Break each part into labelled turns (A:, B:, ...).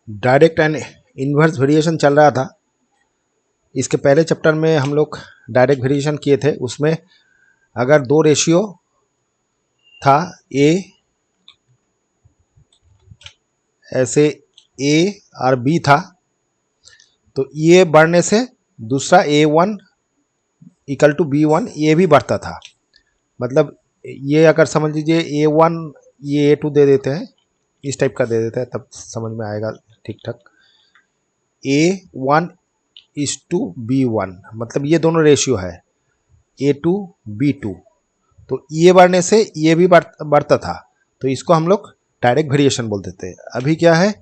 A: Direct and inverse variation चल रहा था। इसके पहले चैप्टर में हम लोग डायरेक्ट वेरिएशन किए थे। उसमें अगर दो रेशियो था, ए ऐसे ए और बी था, तो ये बढ़ने से दूसरा A1 इक्वल टू B1 ये भी बढ़ता था। मतलब ये अगर समझ लीजिए A1 ये A2 दे देते हैं, इस टाइप का दे देते हैं, तब समझ में आएगा ठीक ठाक। A1 इज टू B1, मतलब ये दोनों रेशियो है A2 B2, तो ये बढ़ने से ये भी बढ़ता था, तो इसको हम लोग डायरेक्ट वेरिएशन बोलते थे। अभी क्या है,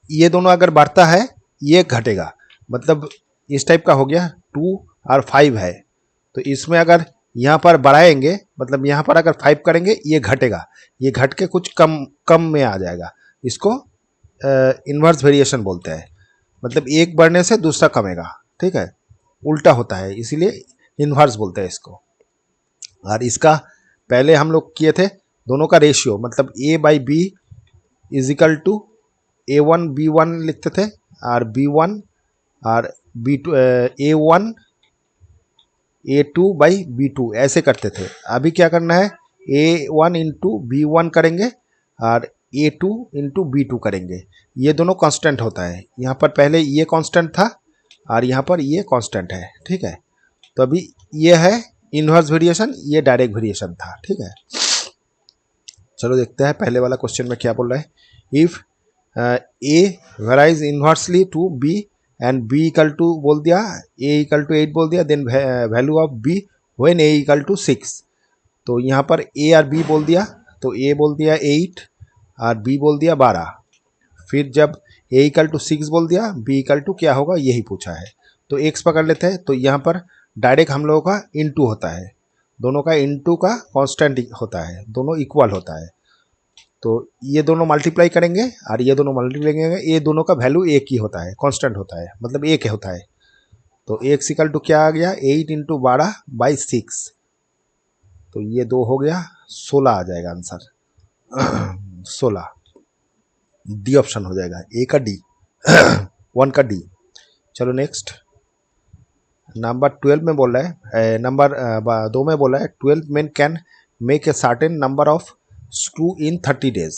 A: ये दोनों अगर बढ़ता है ये घटेगा, मतलब इस टाइप का हो गया 2 और 5 है, तो इसमें अगर यहाँ पर बढ़ाएंगे, मतलब यहाँ पर अगर 5 करेंगे ये घटेगा, ये घट के कुछ कम कम में आ जाएगा। इसको इन्वर्स वेरिएशन बोलते हैं, मतलब एक बढ़ने से दूसरा कमेगा, ठीक है, उल्टा होता है, इसीलिए इन्वर्स बोलते हैं इसको। और इसका पहले हम लोग किए थे दोनों का रेशियो, मतलब A by B is equal to A1 B1 लिखते थे, और B1 और B2 A1 A2 by B2 ऐसे करते थे। अभी क्या करना है, A1 इंटू B1 करेंगे और A2 इंटू B2 करेंगे। ये दोनों कांस्टेंट होता है, यहाँ पर पहले ये कांस्टेंट था और यहाँ पर ये कांस्टेंट है, ठीक है। तो अभी ये है इन्वर्स वेरिएशन, ये डायरेक्ट वेरिएशन था, ठीक है। चलो देखते हैं पहले वाला क्वेश्चन में क्या बोल रहा है। If A varies inversely to B and B equal to बोल दिया, ए इक्वल टू 8 बोल दिया, then value of B when A equal to 6। तो यहाँ पर ए और बी बोल दिया, तो ए बोल दिया 8 और बी बोल दिया 12। फिर जब ए इक्वल टू 6 बोल दिया, बी इक्वल टू क्या होगा यही पूछा है, तो एक्स पकड़ लेते हैं। तो यहाँ पर डायरेक्ट हम लोगों का इनटू होता है, दोनों का इनटू का कांस्टेंट होता है, दोनों इक्वल होता है। तो ये दोनों मल्टीप्लाई करेंगे और ये दोनों मल्टीप्लाई करेंगे, ये दोनों का वैल्यू एक ही होता है, कांस्टेंट होता है, मतलब एक होता है। तो एक्स इक्वल टू क्या आ गया, 8 इंटू 12 बाई 6, तो ये 2 हो गया, 16 आ जाएगा आंसर 16। डी ऑप्शन हो जाएगा, ए का डी 1 का डी। चलो नेक्स्ट, नंबर 12 में बोल रहा है, नंबर 2 में बोला है 12 men can make a certain number of screw in 30 days.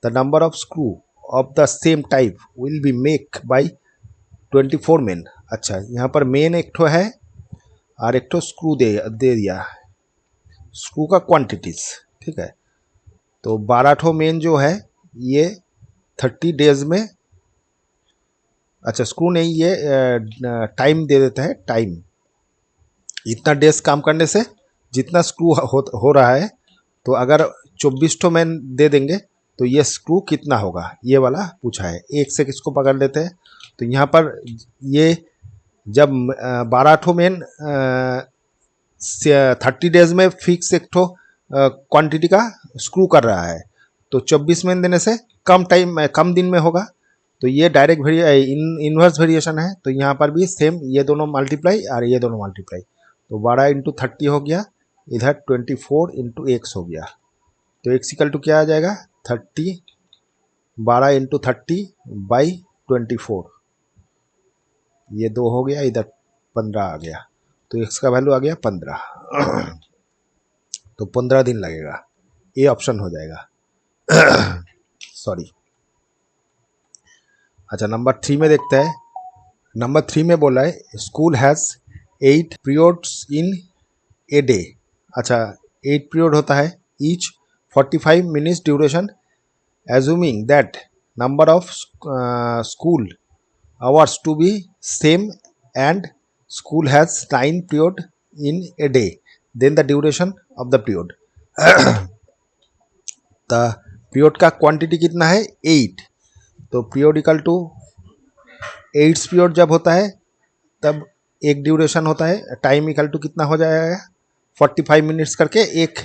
A: The number of screw of the same type will be make by 24 men. अच्छा, यहाँ पर मेन एक ठो है और एक ठो स्क्रू दे दिया, स्क्रू का क्वांटिटीज, ठीक है। तो 12 ठो मेन जो है ये 30 डेज में, अच्छा स्क्रू नहीं, ये टाइम दे देता है, टाइम इतना डेज काम करने से जितना स्क्रू हो रहा है, तो अगर 24 ठो मैन दे देंगे तो ये स्क्रू कितना होगा, ये वाला पूछा है। एक से किसको पकड़ लेते हैं, तो यहाँ पर ये जब 12 ठो मैन 30 डेज में फिक्स एक ठो क्वांटिटी का स्क्रू कर रहा है, तो 24 मैन देने से कम टाइम कम दिन में होगा, तो ये डायरेक्ट इन्वर्स वेरिएशन है। तो यहाँ पर भी सेम, ये दोनों मल्टीप्लाई और ये दोनों मल्टीप्लाई, तो 12 इंटू 30 हो गया, इधर 24 इंटू एक्स हो गया, तो एक्स इक्वल टू क्या आ जाएगा 30, 12 इंटू 30 बाई 24, ये 2 हो गया, इधर 15 आ गया, तो एक्स का वैल्यू आ गया 15 तो 15 दिन लगेगा, ये ऑप्शन हो जाएगा सॉरी। अच्छा, नंबर 3 में देखते हैं। नंबर 3 में बोला है school has 8 periods in a day. अच्छा, 8 पीरियड होता है, each 45 minutes duration, assuming that number of school hours to be same and school has 9 period in a day, then the duration of the period. The period का quantity कितना है 8, तो period equal to 8 period जब होता है तब एक duration होता है, टाइम इक्वल टू कितना हो जाएगा 45 मिनट्स करके एक,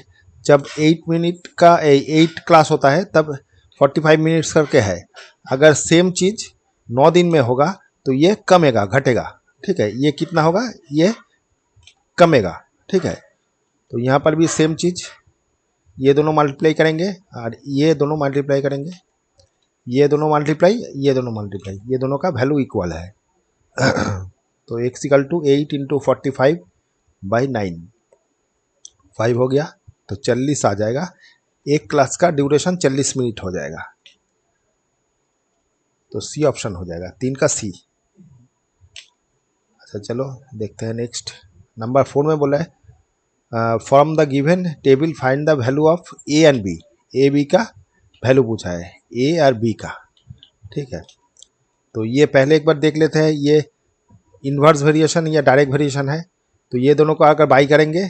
A: जब 8 मिनट का 8 क्लास होता है तब 45 मिनट्स करके है। अगर सेम चीज़ 9 दिन में होगा तो ये कमेगा, घटेगा, ठीक है, ये कितना होगा, ये कमेगा, ठीक है। तो यहाँ पर भी सेम चीज़, ये दोनों मल्टीप्लाई करेंगे और ये दोनों मल्टीप्लाई करेंगे, ये दोनों मल्टीप्लाई, ये दोनों मल्टीप्लाई, ये दोनों का वैल्यू इक्वल है। तो x इक्वल टू 8 इंटू 45/9, 5 हो गया तो 40 आ जाएगा। एक क्लास का ड्यूरेशन 40 मिनट हो जाएगा, तो सी ऑप्शन हो जाएगा, 3 का सी। अच्छा चलो देखते हैं नेक्स्ट। नंबर 4 में बोला है from the given table find the value of A and B. A B का वैल्यू पूछा है, ए और बी का। ठीक है, तो ये पहले एक बार देख लेते हैं, ये इन्वर्स वेरिएशन या डायरेक्ट वेरिएशन है। तो ये दोनों को अगर बाई करेंगे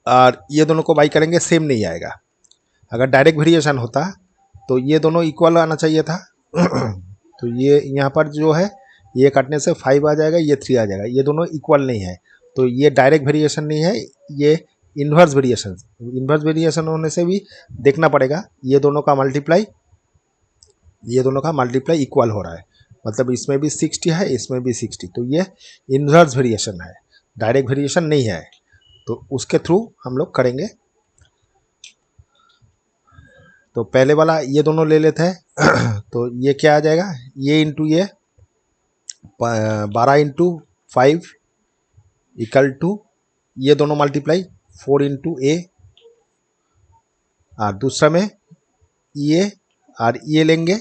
A: और ये दोनों को बाई करेंगे सेम नहीं आएगा। अगर डायरेक्ट वेरिएशन होता तो ये दोनों इक्वल आना चाहिए था। तो ये यहाँ पर जो है, ये काटने से 5 आ जाएगा, ये 3 आ जाएगा, ये दोनों इक्वल नहीं है, तो ये डायरेक्ट वेरिएशन नहीं है, ये इन्वर्स वेरिएशन। इन्वर्स वेरिएशन होने से भी देखना पड़ेगा ये दोनों का मल्टीप्लाई, ये दोनों का मल्टीप्लाई इक्वल हो रहा है, मतलब इसमें भी 60 है, इसमें भी 60, तो ये इन्वर्स वेरिएशन है, डायरेक्ट वेरिएशन नहीं है। तो उसके थ्रू हम लोग करेंगे। तो पहले वाला ये दोनों ले लेते हैं। तो ये क्या आ जाएगा, ये इंटू ये 12 इंटू 5 इक्वल टू ये दोनों मल्टीप्लाई 4 इंटू ए, और दूसरा में ये और ये लेंगे,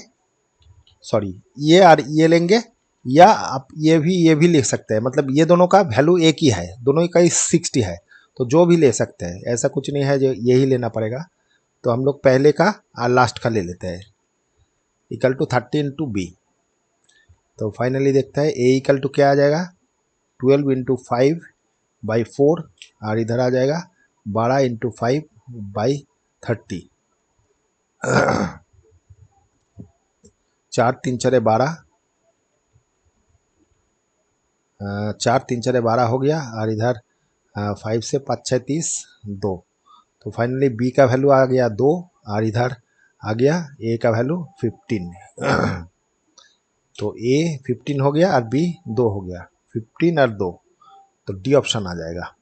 A: सॉरी ये और ये लेंगे, या आप ये भी ले सकते हैं, मतलब ये दोनों का वैल्यू एक ही है, दोनों का ही 60 है, तो जो भी ले सकते हैं, ऐसा कुछ नहीं है जो यही लेना पड़ेगा। तो हम लोग पहले का और लास्ट का ले लेते हैं, इक्वल टू 30 इंटू बी। तो फाइनली देखते हैं ए इक्वल टू क्या आ जाएगा, 12 इंटू 5/4, और इधर आ जाएगा 12 इंटू 5/30। 4 3 छः 12, 4 3 छः 12 हो गया, और इधर 5 से 5 6 30, 2। तो फाइनली बी का वैल्यू आ गया 2, और इधर आ गया ए का वैल्यू 15। तो ए 15 हो गया और बी 2 हो गया, 15 और 2, तो डी ऑप्शन आ जाएगा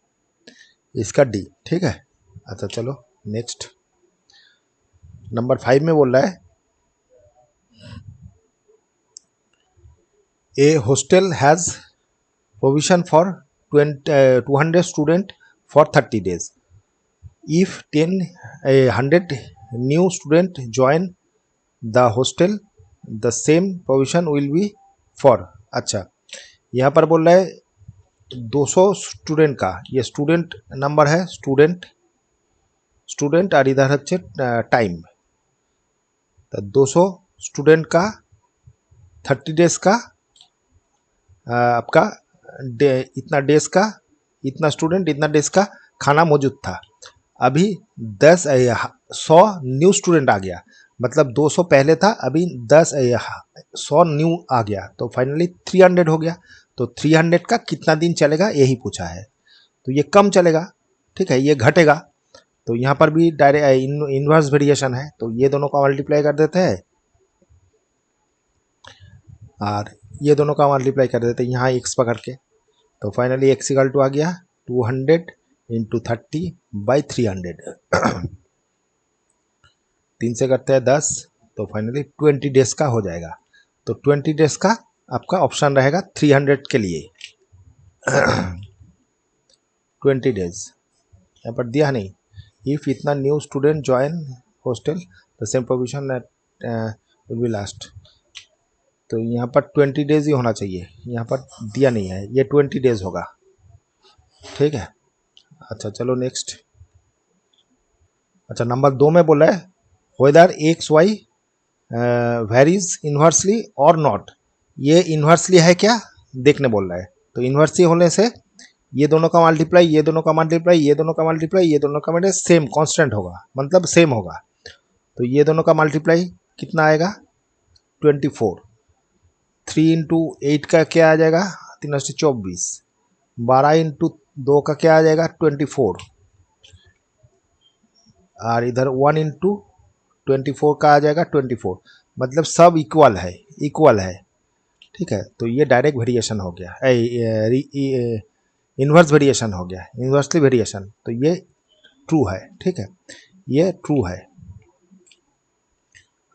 A: इसका, डी। ठीक है, अच्छा चलो नेक्स्ट। नंबर 5 में बोल रहा है a hostel has provision for 200 student for 30 days. If 100 new student join the hostel, the same provision will be for। अच्छा, यहाँ पर बोल रहा है 200 स्टूडेंट का, ये स्टूडेंट नंबर है, स्टूडेंट और इधर है टाइम। तो 200 स्टूडेंट का 30 डेज का आपका इतना डेज का, इतना स्टूडेंट इतना डेज का खाना मौजूद था। अभी 100 न्यू स्टूडेंट आ गया, मतलब 200 पहले था, अभी 100 न्यू आ गया, तो फाइनली 300 हो गया। तो 300 का कितना दिन चलेगा यही पूछा है, तो ये कम चलेगा, ठीक है, ये घटेगा। तो यहाँ पर भी डायरेक्ट इन्वर्स वेरिएशन है, तो ये दोनों का मल्टीप्लाई कर देते हैं और ये दोनों का मल्टीप्लाई कर देते हैं यहाँ x पकड़ के। तो फाइनली x इक्वल टू आ गया 200 इंटू 30/300। 3 से करते हैं 10, तो फाइनली 20 डेज का हो जाएगा। तो 20 डेज का आपका ऑप्शन रहेगा 300 के लिए। 20 डेज यहाँ पर दिया नहीं। इफ़ इतना new student join hostel the same provision will be last, तो यहाँ पर 20 डेज ही होना चाहिए, यहाँ पर दिया नहीं है, ये 20 डेज होगा। ठीक है, अच्छा चलो नेक्स्ट। अच्छा नंबर 2 में बोला है whether X Y varies inversely और नॉट। ये इन्वर्सली है क्या देखने बोल रहा है। तो इन्वर्सली होने से ये दोनों का मल्टीप्लाई, ये दोनों का मल्टीप्लाई, ये दोनों का मल्टीप्लाई, ये दोनों का मल्टीप्लाई सेम कांस्टेंट होगा, मतलब सेम होगा। तो ये दोनों का मल्टीप्लाई कितना आएगा 24। 3 इंटू 8 का क्या आ जाएगा 3 से 24। 12 इंटू 2 का क्या आ जाएगा 24, और इधर 1 इंटू 24 का आ जाएगा 24, मतलब सब इक्वल है, इक्वल है। ठीक है, तो ये डायरेक्ट वेरिएशन हो गया, इन्वर्स वेरिएशन हो गया, इन्वर्सली वेरिएशन, तो ये ट्रू है। ठीक है, ये ट्रू है।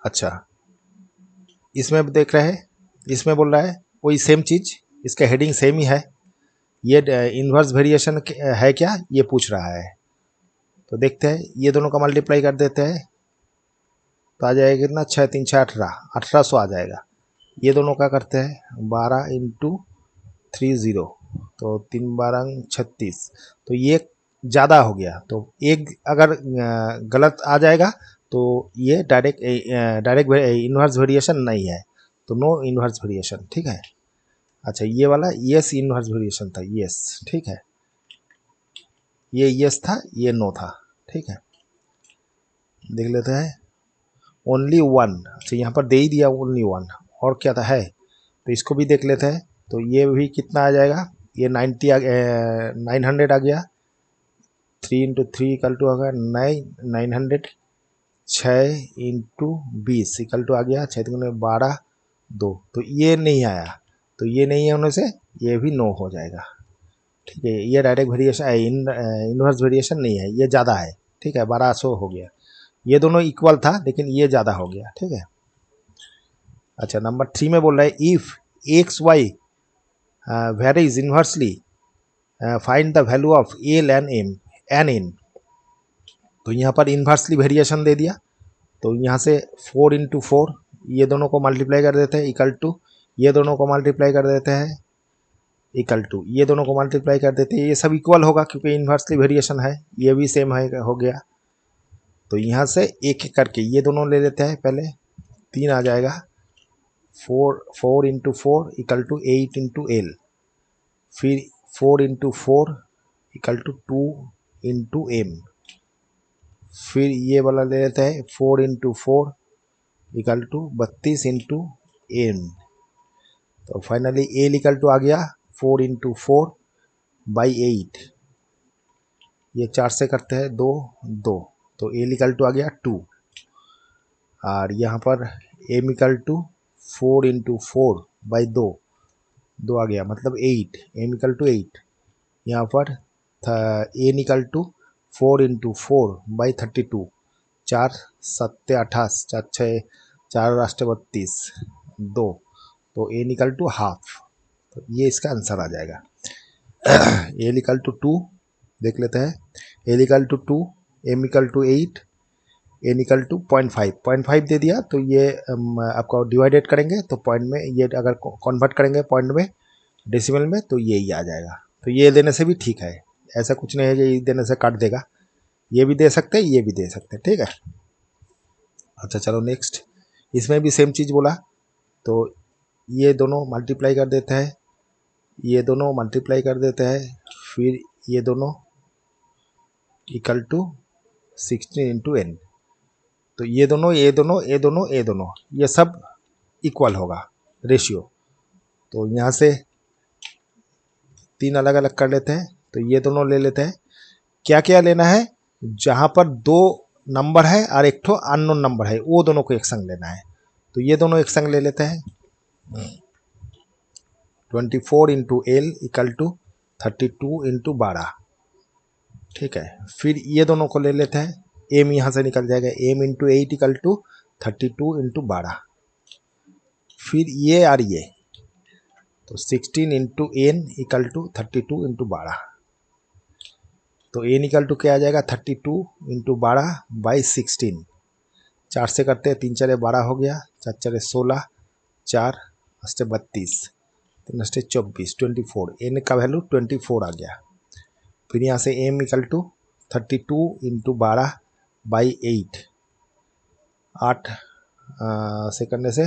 A: अच्छा इसमें भी देख रहे हैं, इसमें बोल रहा है वही सेम चीज़, इसका हेडिंग सेम ही है। ये इन्वर्स वेरिएशन है क्या, ये पूछ रहा है। तो देखते हैं, ये दोनों का मल्टीप्लाई कर देते हैं तो आ जाएगा कितना, 6×3=1800 आ जाएगा। ये दोनों का करते हैं 12×30, तो 3×12=36। तो ये ज़्यादा हो गया, तो एक अगर गलत आ जाएगा तो ये डायरेक्ट इन्वर्स वेरिएशन नहीं है, तो नो इन्वर्स वेरिएशन, ठीक है। अच्छा, ये वाला यस इन्वर्स वेरिएशन था, यस, ठीक है, ये यस था, ये नो था, ठीक है। देख लेते हैं, ओनली वन, अच्छा यहाँ पर दे ही दिया ओनली वन, और क्या था है, तो इसको भी देख लेते हैं। तो ये भी कितना आ जाएगा, ये 900 आ गया, 3×3 होगा 900, 6×20 आ गया, 6×12 2, तो ये नहीं आया, तो ये नहीं होने से ये भी नो हो जाएगा, ठीक है। ये डायरेक्ट वेरिएशन इनवर्स वेरिएशन नहीं है, ये ज़्यादा है, ठीक है, 1200 हो गया। ये दोनों इक्वल था लेकिन ये ज़्यादा हो गया, ठीक है। अच्छा, नंबर 3 में बोल रहा है if X Y varies inversely find the value of L N N. तो यहाँ पर इन्वर्सली वेरिएशन दे दिया, तो यहाँ से 4×4, ये दोनों को मल्टीप्लाई कर देते हैं इक्वल टू, ये दोनों को मल्टीप्लाई कर देते हैं इक्वल टू, ये दोनों को मल्टीप्लाई कर देते हैं, ये सब इक्वल होगा क्योंकि इन्वर्सली वेरिएशन है, ये भी सेम है, हो गया। तो यहाँ से एक एक करके ये दोनों ले लेते हैं, पहले 3 आ जाएगा, 4×4 8×L, फिर 4×4 2×M, फिर ये वाला ले लेते हैं 4×4 32×N। तो फाइनली L आ गया 4×4/8, ये 4 से करते हैं 2 2, तो L आ गया 2, और यहाँ पर M 4×4/2 2 आ गया, मतलब 8, M 8। यहाँ पर N 4×4/32, 4×7=28, 4×6=32, 2, तो N ½ तो ये इसका आंसर आ जाएगा। L 2 देख लेते हैं, L 2, M 8, N 0.5 दे दिया, तो ये आपको डिवाइडेड करेंगे तो पॉइंट में, ये अगर कन्वर्ट करेंगे पॉइंट में डेसिमल में तो यही आ जाएगा। तो ये देने से भी ठीक है, ऐसा कुछ नहीं है कि ये देने से काट देगा, ये भी दे सकते हैं, ये भी दे सकते हैं, ठीक है। अच्छा चलो नेक्स्ट, इसमें भी सेम चीज़ बोला, तो ये दोनों मल्टीप्लाई कर देते हैं, ये दोनों मल्टीप्लाई कर देते हैं, फिर ये दोनों इक्वल टू 16×n, तो ये दोनों ये सब इक्वल होगा रेशियो। तो यहाँ से 3 अलग अलग कर लेते हैं, तो ये दोनों ले लेते हैं। क्या क्या लेना है, जहाँ पर 2 नंबर है और एक ठो अननोन नंबर है, वो दोनों को एक संग लेना है। तो ये दोनों एक संग ले लेते हैं, 24×L = 32×12, ठीक है। फिर ये दोनों को ले लेते हैं, M यहाँ से निकल जाएगा, M × 8 = 32×12, फिर ये और ये, तो 16×n = 32×12, तो n = क्या आ जाएगा, 32×12/16, 4 से करते हैं, 3×4=12 हो गया, 4×4=16, 4×8=32, 3×8=24, 24, n का वैल्यू 24 आ गया। फिर यहाँ से m = 32×12/8, 8 से करने से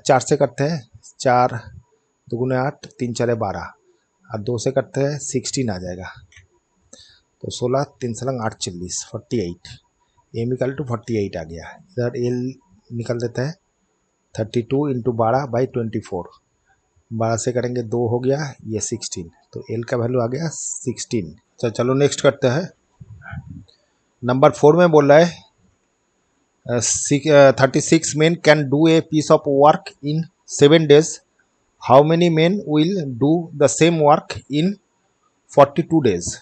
A: 4 से करते हैं, 4×2=8, 3×4=12, और 2 से करते हैं 16 आ जाएगा, तो 16, 3×8=40, 48, m = 48 आ गया। इधर L निकल देता है, 32×12/24, 12 से करेंगे 2 हो गया, ये 16, तो L का वैल्यू आ गया 16। तो चलो नेक्स्ट करते हैं। नंबर 4 में बोल रहा है 36 men can do a piece of work in 7 days. How many men will do the same work in 42 days?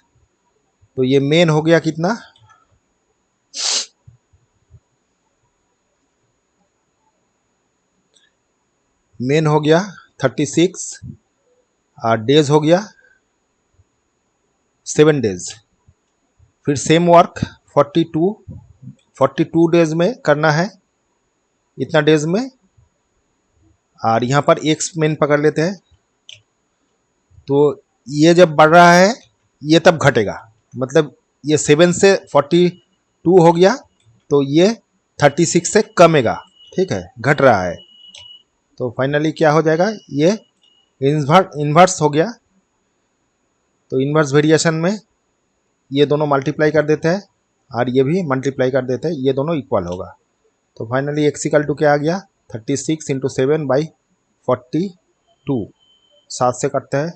A: तो ये मेन हो गया कितना, मेन हो गया 36 और डेज हो गया 7 डेज। फिर सेम वर्क 42 डेज में करना है, इतना डेज में। और यहाँ पर एक्स मेन पकड़ लेते हैं, तो ये जब बढ़ रहा है ये तब घटेगा, मतलब ये 7 से 42 हो गया तो ये 36 से कमेगा, ठीक है, घट रहा है। तो फाइनली क्या हो जाएगा, ये इन्वर्स हो गया। तो इन्वर्स वेरिएशन में ये दोनों मल्टीप्लाई कर देते हैं और ये भी मल्टीप्लाई कर देते हैं, ये दोनों इक्वल होगा। तो फाइनली एक्स इक्वल टू क्या आ गया, 36 इंटू 7/42। 7 से कटते हैं,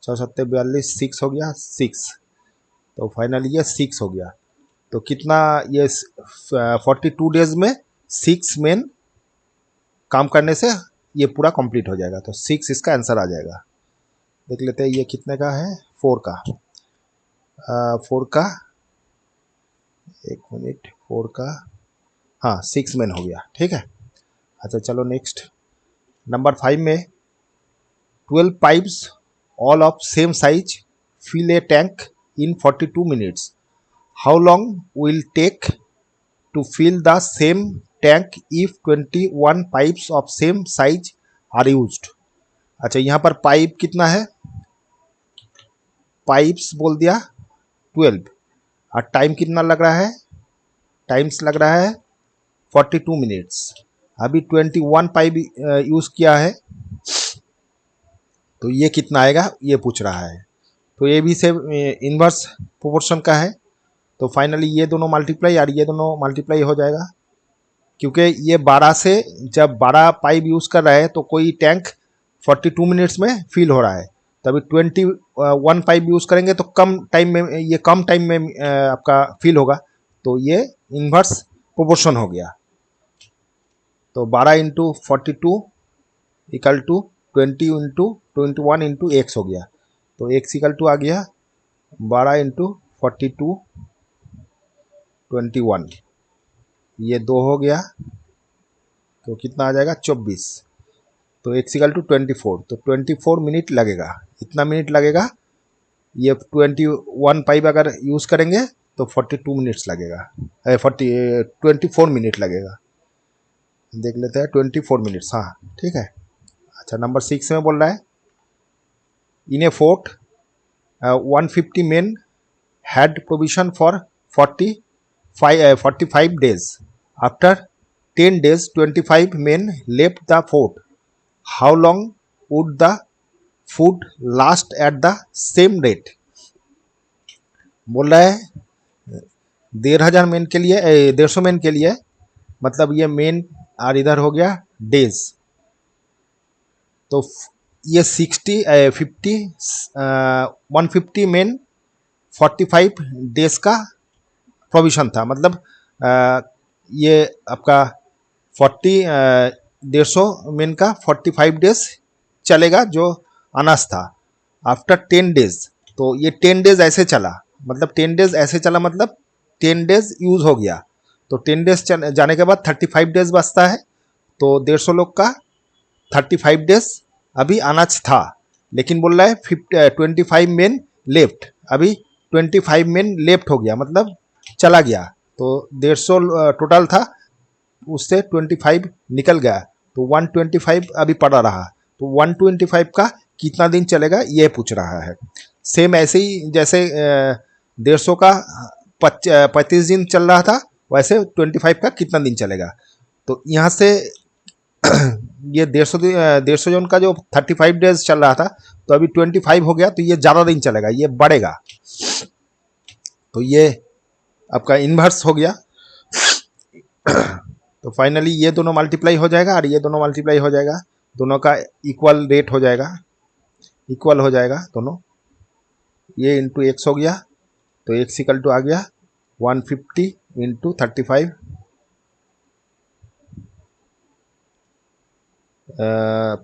A: 6×7=42, 6 हो गया 6। तो फाइनली ये 6 हो गया। तो कितना, ये 42 डेज में 6 मेन काम करने से ये पूरा कंप्लीट हो जाएगा। तो 6 इसका आंसर आ जाएगा। देख लेते हैं ये कितने का है, 4 का। 4 का, एक मिनट, 4 का, हाँ 6 मेन हो गया, ठीक है। अच्छा चलो नेक्स्ट, नंबर 5 में 12 pipes all of same size fill a tank in 42 minutes. How long will take to fill the same tank if 21 pipes of same size are used? अच्छा यहाँ पर पाइप कितना है, पाइप्स बोल दिया 12, और टाइम कितना लग रहा है, टाइम्स लग रहा है 42 मिनट्स। अभी 21 पाइप यूज़ किया है, तो ये कितना आएगा ये पूछ रहा है। तो ये भी से इन्वर्स प्रोपोर्शन का है। तो फाइनली ये दोनों मल्टीप्लाई और ये दोनों मल्टीप्लाई हो जाएगा, क्योंकि ये 12 से, जब 12 पाइप यूज़ कर रहे हैं तो कोई टैंक 42 मिनट्स में फिल हो रहा है। तभी 21 पाइप यूज़ करेंगे तो कम टाइम में, ये कम टाइम में आपका फिल होगा। तो ये इन्वर्स प्रोपोर्शन हो गया। तो 12 into 42 equal to 20 into 21 into X हो गया। तो एक्स इक्वल टू आ गया 12 इंटू 42 21, ये 2 हो गया, तो कितना आ जाएगा 24। तो एक्स इक्वल टू 24, तो 24 मिनट लगेगा। इतना मिनट लगेगा, ये 21 पाइप अगर यूज़ करेंगे तो 42 मिनट्स लगेगा, 24 मिनट लगेगा। देख लेते हैं 24 मिनट्स, हाँ ठीक है। अच्छा नंबर 6 में बोल रहा है, इन ए fort 150 men had provision for 45 days. After 10 days, 25 men left the fort. How long would the food last at the same rate? बोल रहा है 1,500 मेन के लिए, 150 मेन के लिए, मतलब ये मेन और इधर हो गया डेज। तो ये 150 मेन 45 डेज का प्रोविज़न था, मतलब ये आपका 150 मेन का 45 डेज चलेगा जो अनाज था। आफ्टर 10 डेज, तो ये 10 डेज ऐसे चला, मतलब 10 डेज ऐसे चला, मतलब 10 डेज यूज़ हो गया। तो 10 डेज जाने के बाद 35 डेज बचता है। तो 150 लोग का 35 डेज अभी अनाज था, लेकिन बोल रहा है 25 मेन लेफ्ट, अभी 25 मेन लेफ्ट हो गया, मतलब चला गया। तो 150 टोटल था, उससे 25 निकल गया, तो 125 अभी पड़ा रहा। तो 125 का कितना दिन चलेगा ये पूछ रहा है। सेम ऐसे ही जैसे 150 का 35 दिन चल रहा था, वैसे 25 का कितना दिन चलेगा। तो यहाँ से ये 150 जोन का जो 35 डेज चल रहा था, तो अभी 25 हो गया, तो ये ज़्यादा दिन चलेगा, ये बढ़ेगा। तो ये आपका इन्वर्स हो गया। तो फाइनली ये दोनों मल्टीप्लाई हो जाएगा और ये दोनों मल्टीप्लाई हो जाएगा, दोनों का इक्वल रेट हो जाएगा, इक्वल हो जाएगा दोनों। ये इंटू एक्स हो गया, तो एक्स इक्वल टू आ गया 150 इंटू 35,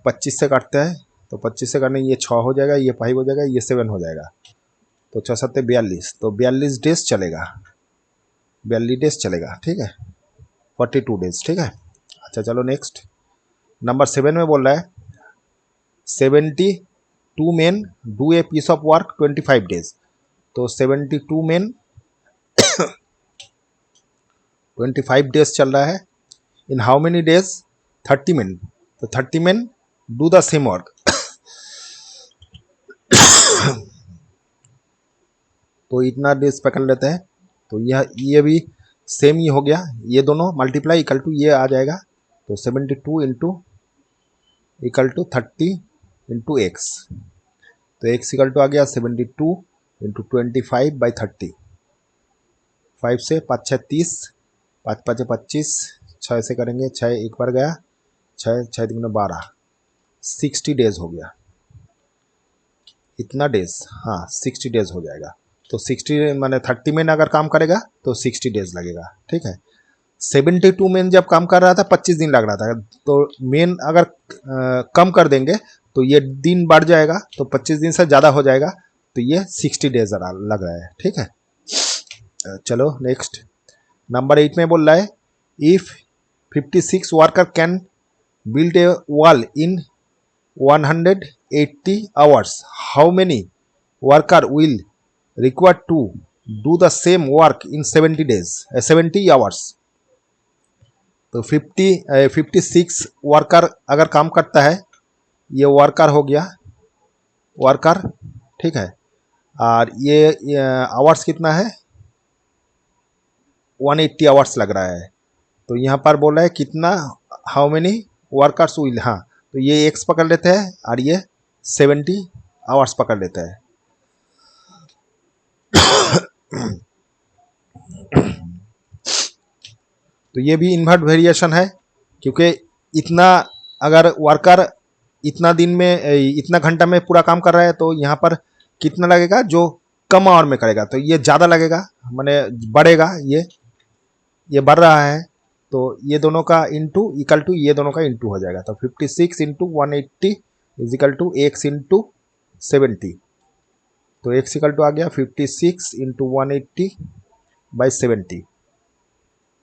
A: 25 से काटते हैं, तो 25 से काटने ये 6 हो जाएगा, ये 5 हो जाएगा, ये 7 हो जाएगा। तो 6×7=42, तो 42 डेज चलेगा, 42 डेज चलेगा, ठीक है, 42 डेज, ठीक है। अच्छा चलो नेक्स्ट, नंबर 7 में बोल रहा है, 72 men do a piece of work 25 days. तो 72 men 25 डेज चल रहा है. In how many days? 30 men. तो 30 men do the same work. तो इतना डेज पकड़ लेते हैं. तो ये भी सेम ही हो गया. ये दोनों मल्टीप्लाई इक्वल टू ये आ जाएगा. तो 72 into equal to 30 into X. तो एक्स इक्वल टू आ गया 72 इंटू 25/30. 5 से 5 6 30, 5 5 25, 6 से करेंगे, 6 एक बार गया, 6 6 3 12, 60 डेज हो गया. इतना डेज, हाँ 60 डेज हो जाएगा. तो 60 माने 30 में अगर काम करेगा तो 60 डेज लगेगा. ठीक है. 72 में जब काम कर रहा था 25 दिन लग रहा था. तो मेन अगर कम कर देंगे तो ये दिन बढ़ जाएगा, तो 25 दिन से ज़्यादा हो जाएगा. तो ये 60 डेज लग रहा है. ठीक है. चलो नेक्स्ट. नंबर 8 में बोल रहा है if 56 worker can build a wall in 180 hours, how many worker will require to do the same work in 70 hours. तो 56 वर्कर अगर काम करता है, ये वर्कर हो गया वर्कर. ठीक है. और ये आवर्स कितना है? 180 आवर्स लग रहा है. तो यहाँ पर बोल रहा है कितना, हाउ मेनी वर्कर्स विल. हाँ, तो ये एक्स पकड़ लेते हैं और ये 70 आवर्स पकड़ लेते हैं. तो ये भी इन्वर्ट वेरिएशन है, क्योंकि इतना अगर वर्कर इतना दिन में इतना घंटा में पूरा काम कर रहा है, तो यहाँ पर कितना लगेगा जो कम आवर में करेगा, तो ये ज़्यादा लगेगा, माने बढ़ेगा. ये बढ़ रहा है. तो ये दोनों का इंटू इक्वल टू ये दोनों का इंटू हो जाएगा. तो 56 into 180 is equal to X into 70. तो एक्स इक्वल टू आ गया 56 इंटू 180/70.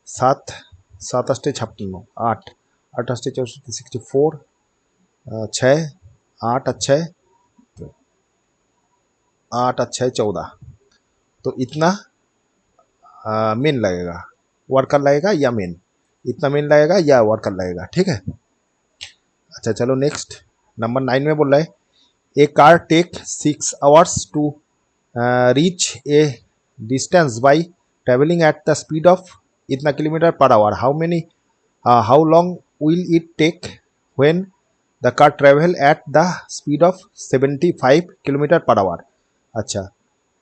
A: 7 7 अष्टे 56, 8 8 अष्टे 64, 64, 6 8 अच्छे 8 अच्छे 14. तो इतना मेन लगेगा, वर्कर लगेगा या मेन, इतना मेन लगेगा या वर्कर लगेगा. ठीक है. अच्छा चलो नेक्स्ट. नंबर 9 में बोल रहा है a car take 6 hours to reach a distance by travelling at the speed of इतना kilometre per hour, how long will it take when the car travel at the speed of 75 kilometre per hour. अच्छा,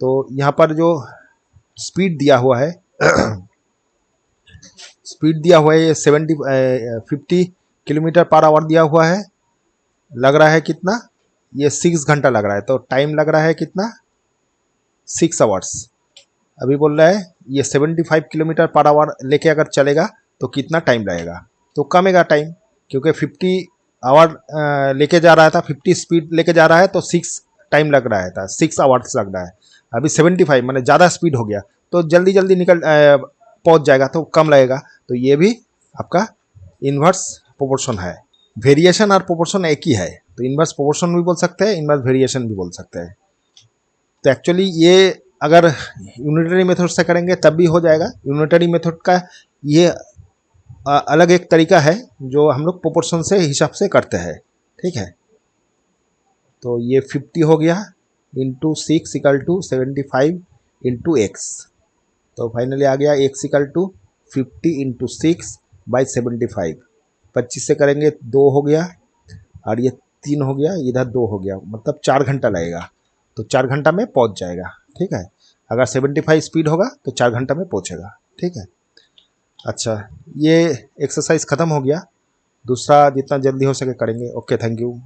A: तो यहाँ पर जो speed दिया हुआ है speed दिया हुआ है ये 50 किलोमीटर पर आवर दिया हुआ है. लग रहा है कितना? ये 6 घंटा लग रहा है. तो टाइम लग रहा है कितना? 6 आवर्स. अभी बोल रहा है ये 75 किलोमीटर पर आवर लेके अगर चलेगा तो कितना टाइम लगेगा. तो कमेगा टाइम, क्योंकि 50 आवर लेके जा रहा था, 50 स्पीड लेके जा रहा है, तो 6 टाइम लग रहा था, 6 आवर्स लग रहा है. अभी 75 माने ज़्यादा स्पीड हो गया, तो जल्दी जल्दी निकल पहुंच जाएगा, तो कम लगेगा. तो ये भी आपका इन्वर्स प्रोपोर्शन है. वेरिएशन और प्रोपोर्शन एक ही है, तो इन्वर्स प्रोपोर्शन भी बोल सकते हैं, इन्वर्स वेरिएशन भी बोल सकते हैं. तो एक्चुअली ये अगर यूनिटरी मेथड से करेंगे तब भी हो जाएगा. यूनिटरी मेथड का ये अलग एक तरीका है जो हम लोग प्रोपोर्शन से हिसाब से करते हैं. ठीक है. तो ये 50 हो गया into 6 equal to 75 into X. तो फाइनली आ गया एक्स इक्वल टू 50 इंटू 6/75. 25 से करेंगे 2 हो गया, और ये 3 हो गया, इधर 2 हो गया, मतलब 4 घंटा लगेगा. तो 4 घंटा में पहुंच जाएगा. ठीक है. अगर 75 स्पीड होगा तो 4 घंटा में पहुंचेगा. ठीक है. अच्छा, ये एक्सरसाइज ख़त्म हो गया. दूसरा जितना जल्दी हो सके करेंगे. Okay, thank you.